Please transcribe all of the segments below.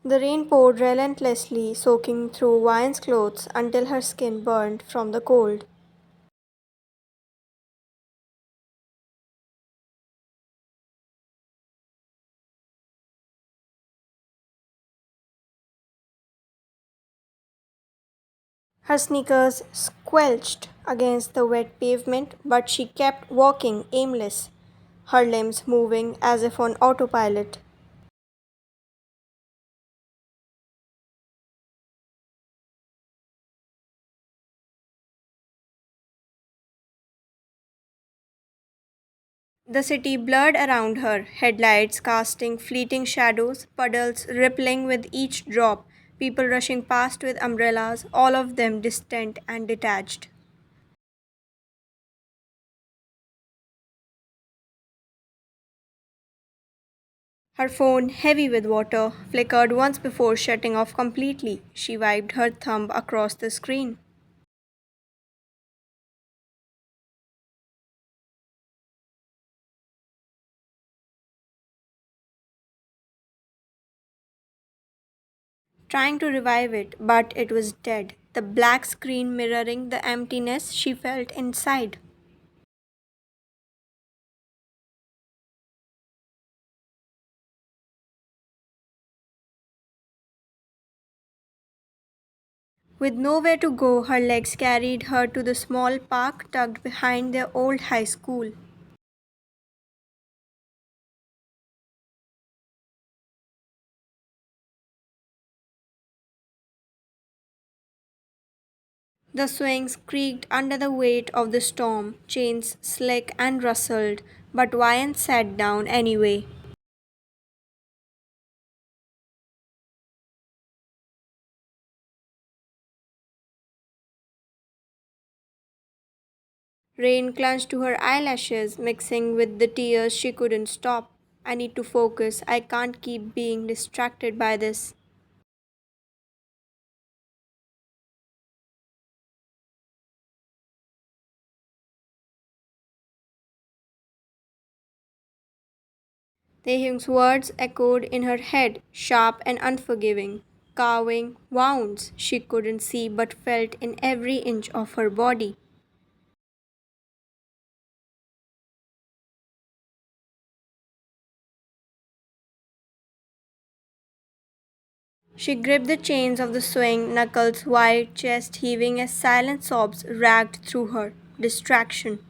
The rain poured relentlessly, soaking through Vian's clothes until her skin burned from the cold. Her sneakers squelched against the wet pavement, but she kept walking aimless, her limbs moving as if on autopilot. The city blurred around her, headlights casting fleeting shadows, puddles rippling with each drop, people rushing past with umbrellas, all of them distant and detached. Her phone, heavy with water, flickered once before shutting off completely. She wiped her thumb across the screen. Trying to revive it, but it was dead, the black screen mirroring the emptiness she felt inside. With nowhere to go, her legs carried her to the small park tucked behind their old high school. The swings creaked under the weight of the storm, chains slick and rustled, but Ryan sat down anyway. Rain clung to her eyelashes, mixing with the tears she couldn't stop. I need to focus. I can't keep being distracted by this. Taehyung's words echoed in her head, sharp and unforgiving, carving wounds she couldn't see but felt in every inch of her body. She gripped the chains of the swing, knuckles wide, chest heaving as silent sobs ragged through her. Distraction.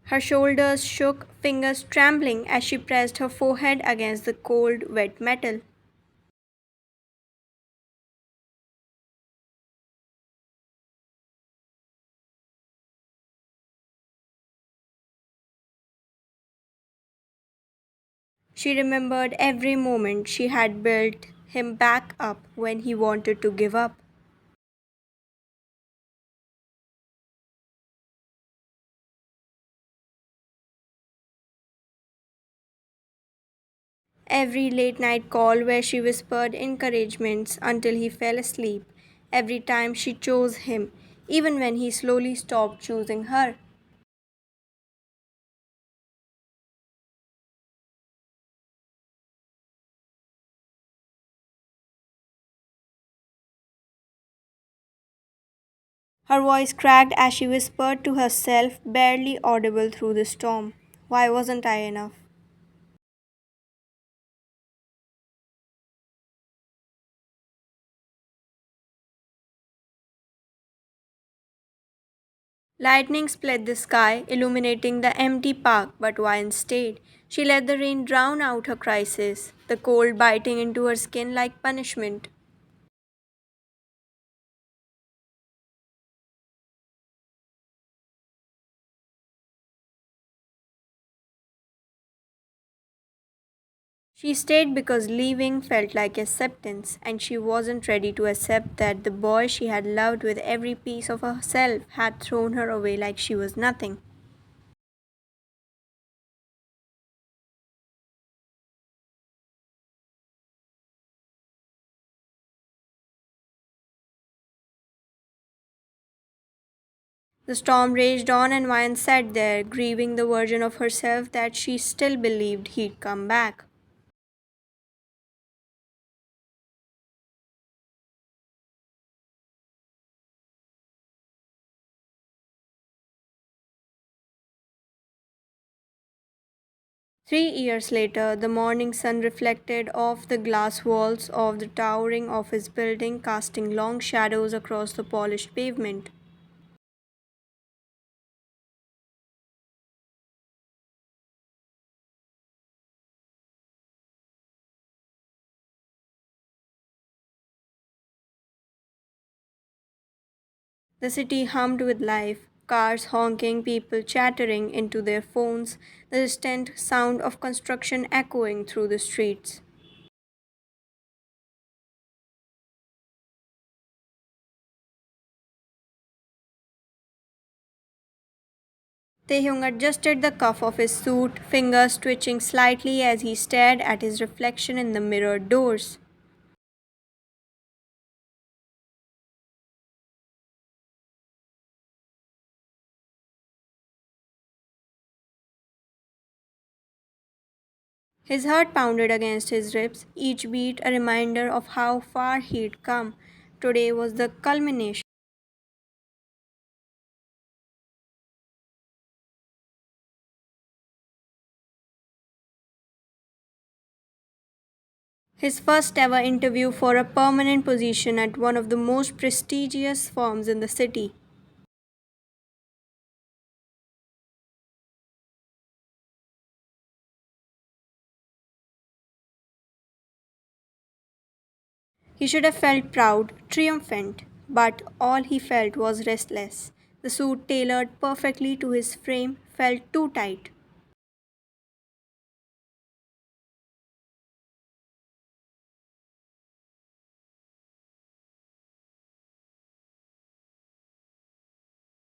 Her shoulders shook, fingers trembling as she pressed her forehead against the cold, wet metal. She remembered every moment she had built him back up when he wanted to give up. Every late night call where she whispered encouragements until he fell asleep. Every time she chose him, even when he slowly stopped choosing her. Her voice cracked as she whispered to herself, barely audible through the storm. Why wasn't I enough? Lightning split the sky, illuminating the empty park, but Vine stayed. She let the rain drown out her crisis, the cold biting into her skin like punishment. She stayed because leaving felt like acceptance, and she wasn't ready to accept that the boy she had loved with every piece of herself had thrown her away like she was nothing. The storm raged on, and Vine sat there, grieving the version of herself that she still believed he'd come back. 3 years later, the morning sun reflected off the glass walls of the towering office building, casting long shadows across the polished pavement. The city hummed with life, cars honking, people chattering into their phones, the distant sound of construction echoing through the streets. Taehyung adjusted the cuff of his suit, fingers twitching slightly as he stared at his reflection in the mirrored doors. His heart pounded against his ribs, each beat a reminder of how far he'd come. Today was the culmination. His first ever interview for a permanent position at one of the most prestigious firms in the city. He should have felt proud, triumphant, but all he felt was restless. The suit, tailored perfectly to his frame, felt too tight.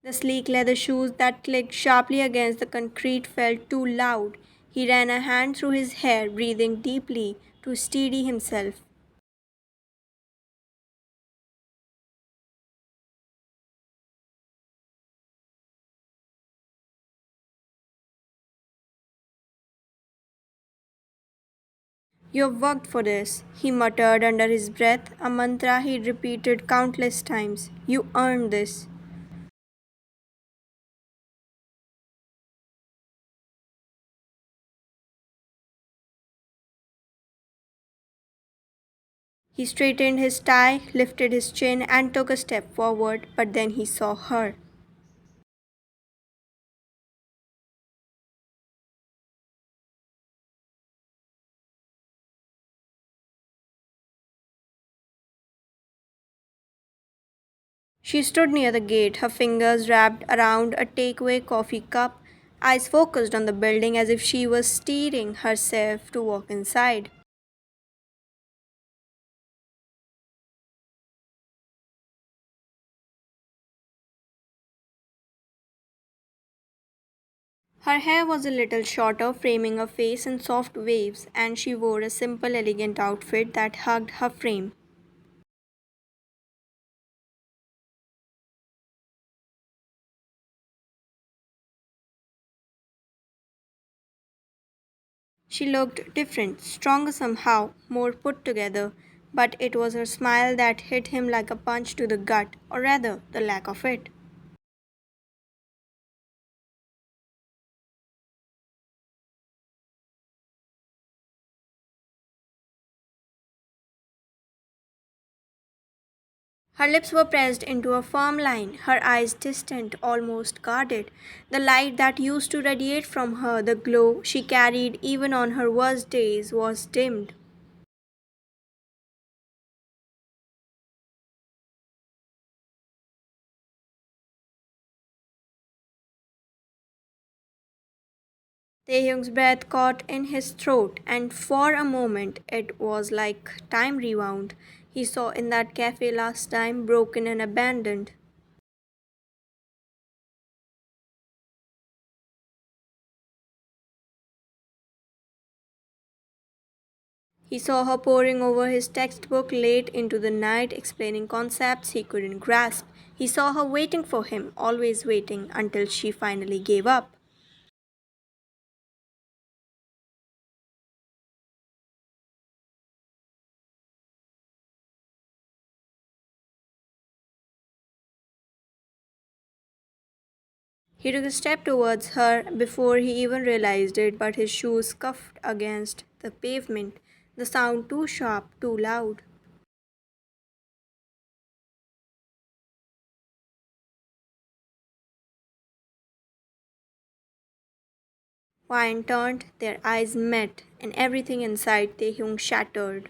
The sleek leather shoes that clicked sharply against the concrete felt too loud. He ran a hand through his hair, breathing deeply to steady himself. "You've worked for this," he muttered under his breath, a mantra he'd repeated countless times. "You earned this." He straightened his tie, lifted his chin, and took a step forward, but then he saw her. She stood near the gate, her fingers wrapped around a takeaway coffee cup, eyes focused on the building as if she was steering herself to walk inside. Her hair was a little shorter, framing her face in soft waves, and she wore a simple, elegant outfit that hugged her frame. She looked different, stronger somehow, more put together, but it was her smile that hit him like a punch to the gut, or rather, the lack of it. Her lips were pressed into a firm line, her eyes distant, almost guarded. The light that used to radiate from her, the glow she carried even on her worst days, was dimmed. Taehyung's breath caught in his throat, and for a moment it was like time rewound. He saw in that cafe last time, broken and abandoned. He saw her poring over his textbook late into the night, explaining concepts he couldn't grasp. He saw her waiting for him, always waiting, until she finally gave up. He took a step towards her before he even realized it, but his shoes scuffed against the pavement, the sound too sharp, too loud. Wine turned, their eyes met, and everything inside Taehyung shattered.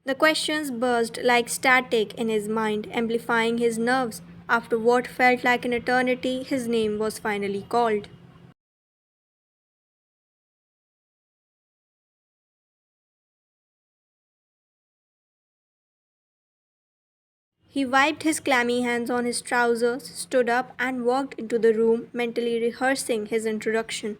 The questions buzzed like static in his mind, amplifying his nerves. After what felt like an eternity, his name was finally called. He wiped his clammy hands on his trousers, stood up, and walked into the room, mentally rehearsing his introduction.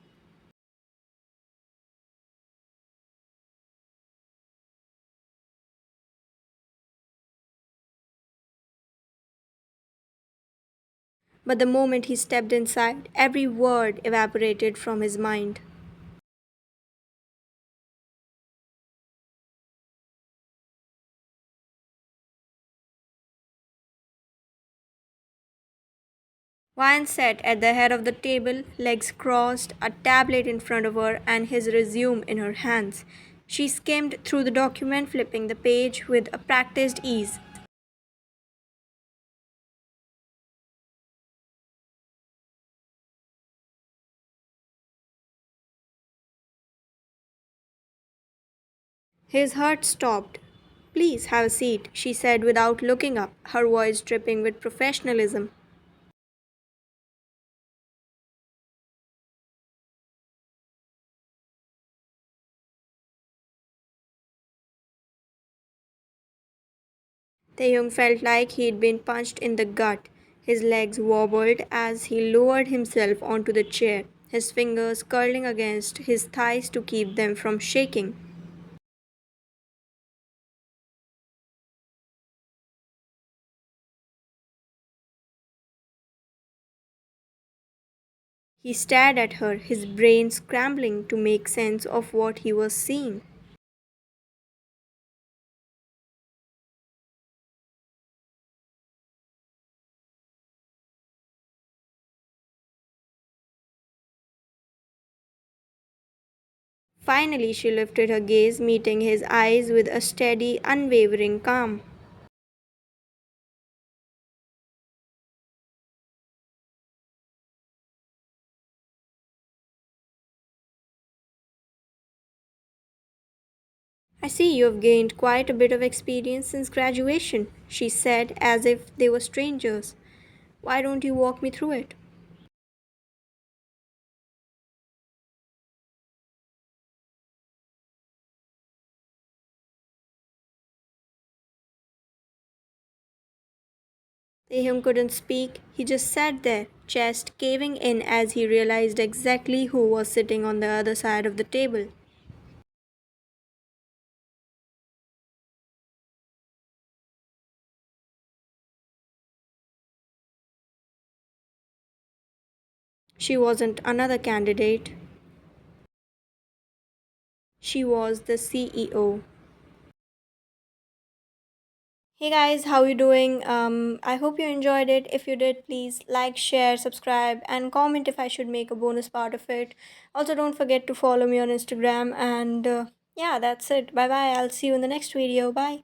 But the moment he stepped inside, every word evaporated from his mind. Ryan sat at the head of the table, legs crossed, a tablet in front of her, and his resume in her hands. She skimmed through the document, flipping the page with a practiced ease. His heart stopped. Please have a seat, she said without looking up, her voice dripping with professionalism. Taehyung felt like he'd been punched in the gut. His legs wobbled as he lowered himself onto the chair, his fingers curling against his thighs to keep them from shaking. He stared at her, his brain scrambling to make sense of what he was seeing. Finally, she lifted her gaze, meeting his eyes with a steady, unwavering calm. I see you have gained quite a bit of experience since graduation, she said as if they were strangers. Why don't you walk me through it? Taehyung couldn't speak. He just sat there, chest caving in as he realized exactly who was sitting on the other side of the table. She wasn't another candidate. She was the CEO. Hey guys, how you doing? I hope you enjoyed it. If you did, please like, share, subscribe, and comment if I should make a bonus part of it. Also, don't forget to follow me on Instagram. And yeah, that's it. Bye bye. I'll see you in the next video. Bye.